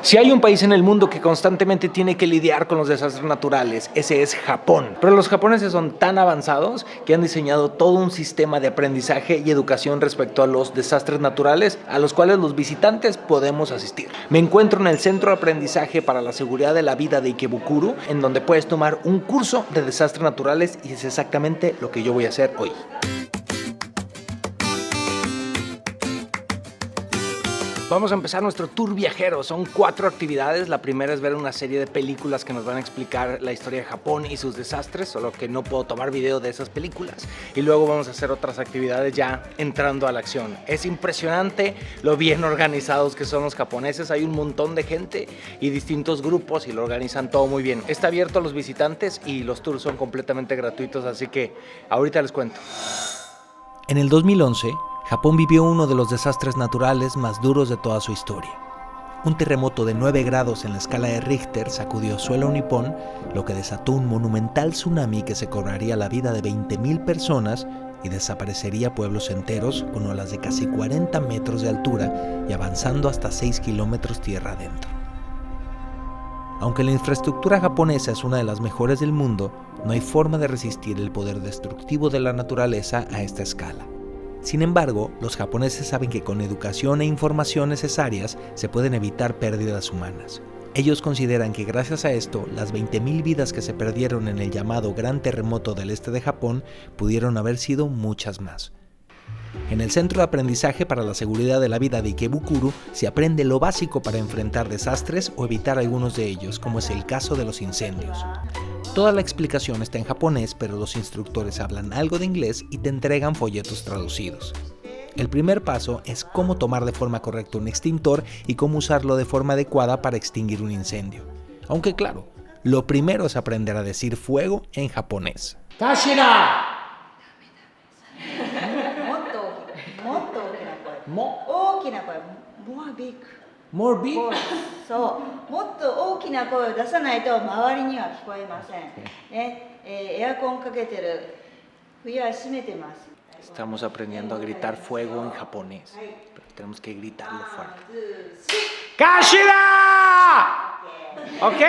Si hay un país en el mundo que constantemente tiene que lidiar con los desastres naturales, ese es Japón. Pero los japoneses son tan avanzados que han diseñado todo un sistema de aprendizaje y educación respecto a los desastres naturales a los cuales los visitantes podemos asistir. Me encuentro en el Centro de Aprendizaje para la Seguridad de la Vida de Ikebukuro, en donde puedes tomar un curso de desastres naturales y es exactamente lo que yo voy a hacer hoy. Vamos a empezar nuestro tour viajero. Son 4 actividades. La primera es ver una serie de películas que nos van a explicar la historia de Japón y sus desastres, solo que no puedo tomar video de esas películas. Y luego vamos a hacer otras actividades ya entrando a la acción. Es impresionante lo bien organizados que son los japoneses. Hay un montón de gente y distintos grupos y lo organizan todo muy bien. Está abierto a los visitantes y los tours son completamente gratuitos, así que ahorita les cuento. En el 2011, Japón vivió uno de los desastres naturales más duros de toda su historia. Un terremoto de 9 grados en la escala de Richter sacudió suelo nipón, lo que desató un monumental tsunami que se cobraría la vida de 20,000 personas y desaparecería pueblos enteros con olas de casi 40 metros de altura y avanzando hasta 6 kilómetros tierra adentro. Aunque la infraestructura japonesa es una de las mejores del mundo, no hay forma de resistir el poder destructivo de la naturaleza a esta escala. Sin embargo, los japoneses saben que con educación e información necesarias se pueden evitar pérdidas humanas. Ellos consideran que gracias a esto, las 20,000 vidas que se perdieron en el llamado Gran Terremoto del Este de Japón pudieron haber sido muchas más. En el Centro de Aprendizaje para la Seguridad de la Vida de Ikebukuro se aprende lo básico para enfrentar desastres o evitar algunos de ellos, como es el caso de los incendios. Toda la explicación está en japonés, pero los instructores hablan algo de inglés y te entregan folletos traducidos. El primer paso es cómo tomar de forma correcta un extintor y cómo usarlo de forma adecuada para extinguir un incendio. Aunque claro, lo primero es aprender a decir fuego en japonés. ¡Tashira! More big? そう、もっと大きな声を出さないと周りには聞こえません。ね、エアコンかけてる。冬は閉めてます。 Estamos aprendiendo a gritar fuego en japonés, pero tenemos que gritarlo fuerte. ¡Kashira! ¿Ok?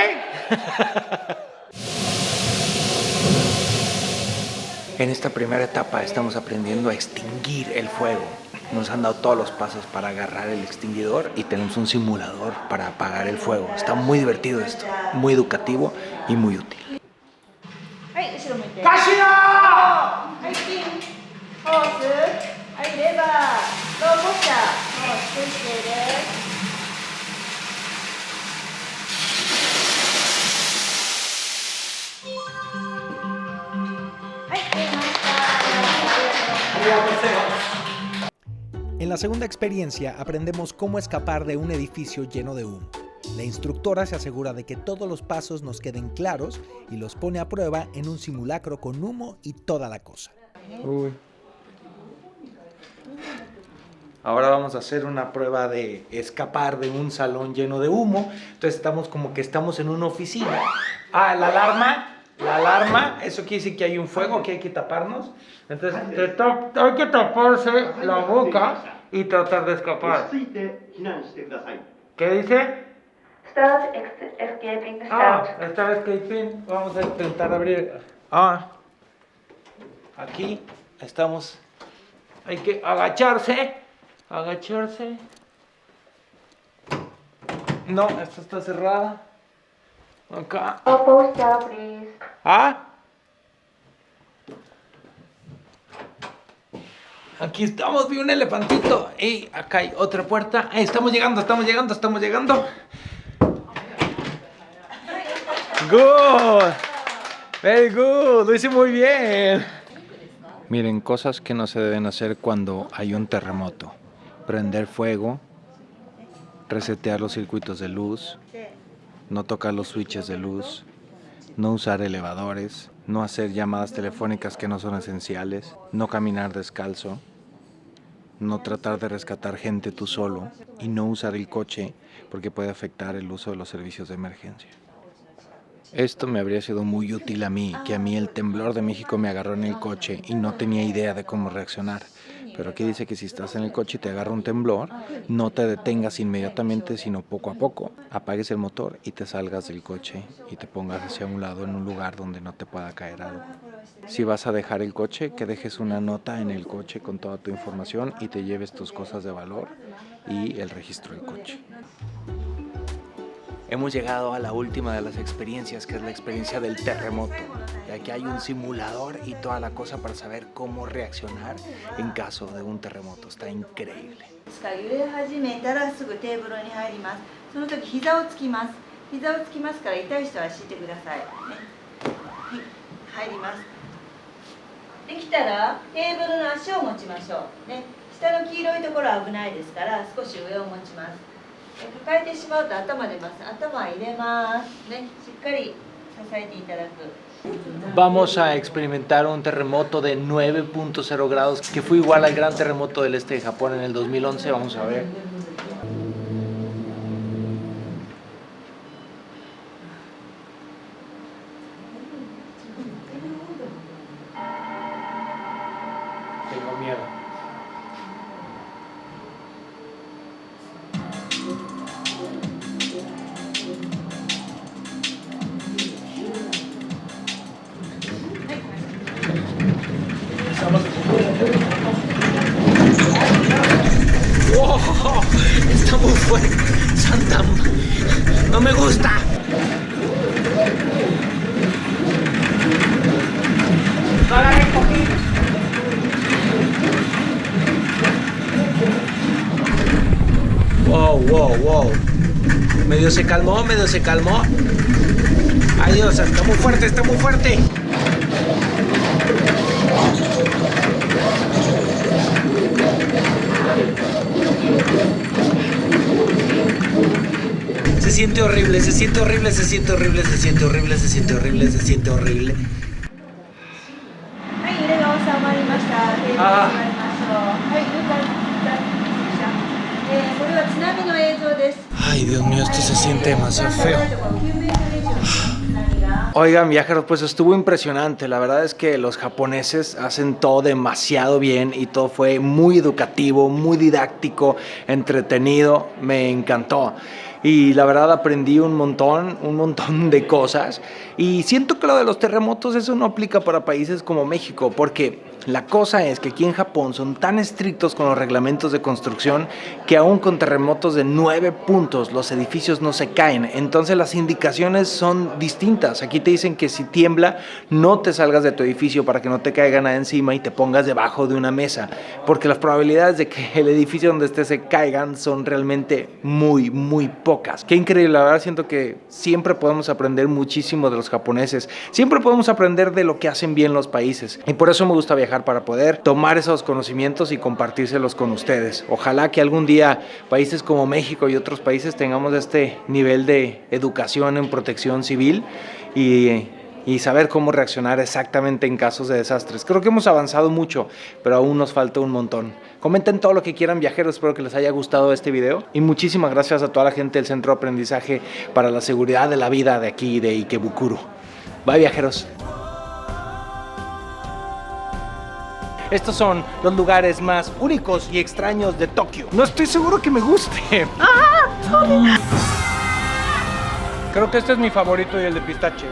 En esta primera etapa estamos aprendiendo a extinguir el fuego. Nos han dado todos los pasos para agarrar el extinguidor y tenemos un simulador para apagar el fuego. Está muy divertido esto, muy educativo y muy útil. ¡Kashira! En la segunda experiencia aprendemos cómo escapar de un edificio lleno de humo. La instructora se asegura de que todos los pasos nos queden claros y los pone a prueba en un simulacro con humo y toda la cosa. Uy. Ahora vamos a hacer una prueba de escapar de un salón lleno de humo. Entonces estamos en una oficina. Ah, la alarma, eso quiere decir que hay un fuego, que hay que taparnos. Entonces hay que taparse la boca y tratar de escapar. ¿Qué dice? Start escaping. Start escaping. Vamos a intentar abrir. Aquí estamos. Hay que agacharse. No, esta está cerrada. Acá. Postal, please. Aquí estamos, vi un elefantito. Y acá hay otra puerta. Estamos llegando. Good. Very good. Lo hice muy bien. Miren, cosas que no se deben hacer cuando hay un terremoto. Prender fuego, resetear los circuitos de luz, no tocar los switches de luz, no usar elevadores, no hacer llamadas telefónicas que no son esenciales, no caminar descalzo, no tratar de rescatar gente tú solo y no usar el coche porque puede afectar el uso de los servicios de emergencia. Esto me habría sido muy útil a mí, que a mí el temblor de México me agarró en el coche y no tenía idea de cómo reaccionar. Pero aquí dice que si estás en el coche y te agarra un temblor, no te detengas inmediatamente, sino poco a poco. Apagues el motor y te salgas del coche y te pongas hacia un lado en un lugar donde no te pueda caer algo. Si vas a dejar el coche, que dejes una nota en el coche con toda tu información y te lleves tus cosas de valor y el registro del coche. Hemos llegado a la última de las experiencias, que es la experiencia del terremoto. Y aquí hay un simulador y toda la cosa para saber cómo reaccionar en caso de un terremoto. Está increíble. 揺れ始めたらすぐテーブルに入ります。その時膝をつきます。膝をつきますから痛い人は敷いてください。ね、はい、入ります。できたらテーブルの足を持ちましょう。ね、下の黄色いところは危ないですから少し上を持ちます。抱えてしまうと頭出ます。頭入れます。ね、しっかり支えていただく。Vamos a experimentar un terremoto de 9.0 grados, que fue igual al gran terremoto del este de Japón en el 2011. Vamos a ver. Tengo miedo. ¡Wow! Está muy fuerte. Santa, no me gusta. No la recogí. Wow, wow, wow. Medio se calmó, medio se calmó. Ay Dios, está muy fuerte, está muy fuerte. Se siente horrible, se siente horrible, se siente horrible, se siente horrible, se siente horrible, se siente horrible. Ay, Dios mío, esto se siente demasiado feo. Oigan, viajeros, pues estuvo impresionante. La verdad es que los japoneses hacen todo demasiado bien y todo fue muy educativo, muy didáctico, entretenido. Me encantó. Y la verdad aprendí un montón de cosas. Y siento que lo de los terremotos, eso no aplica para países como México, porque la cosa es que aquí en Japón son tan estrictos con los reglamentos de construcción que aún con terremotos de 9 puntos los edificios no se caen. Entonces las indicaciones son distintas. Aquí te dicen que si tiembla no te salgas de tu edificio para que no te caiga nada encima y te pongas debajo de una mesa, porque las probabilidades de que el edificio donde estés se caigan son realmente muy pocas. Qué increíble, la verdad siento que siempre podemos aprender muchísimo de los japoneses. Siempre podemos aprender de lo que hacen bien los países. Y por eso me gusta viajar, para poder tomar esos conocimientos y compartírselos con ustedes. Ojalá que algún día países como México y otros países tengamos este nivel de educación en protección civil y saber cómo reaccionar exactamente en casos de desastres. Creo que hemos avanzado mucho, pero aún nos falta un montón. Comenten todo lo que quieran, viajeros, espero que les haya gustado este video. Y muchísimas gracias a toda la gente del Centro de Aprendizaje para la Seguridad de la Vida de aquí, de Ikebukuro. Bye, viajeros. Estos son los lugares más únicos y extraños de Tokio. No estoy seguro que me guste. Creo que este es mi favorito y el de pistache.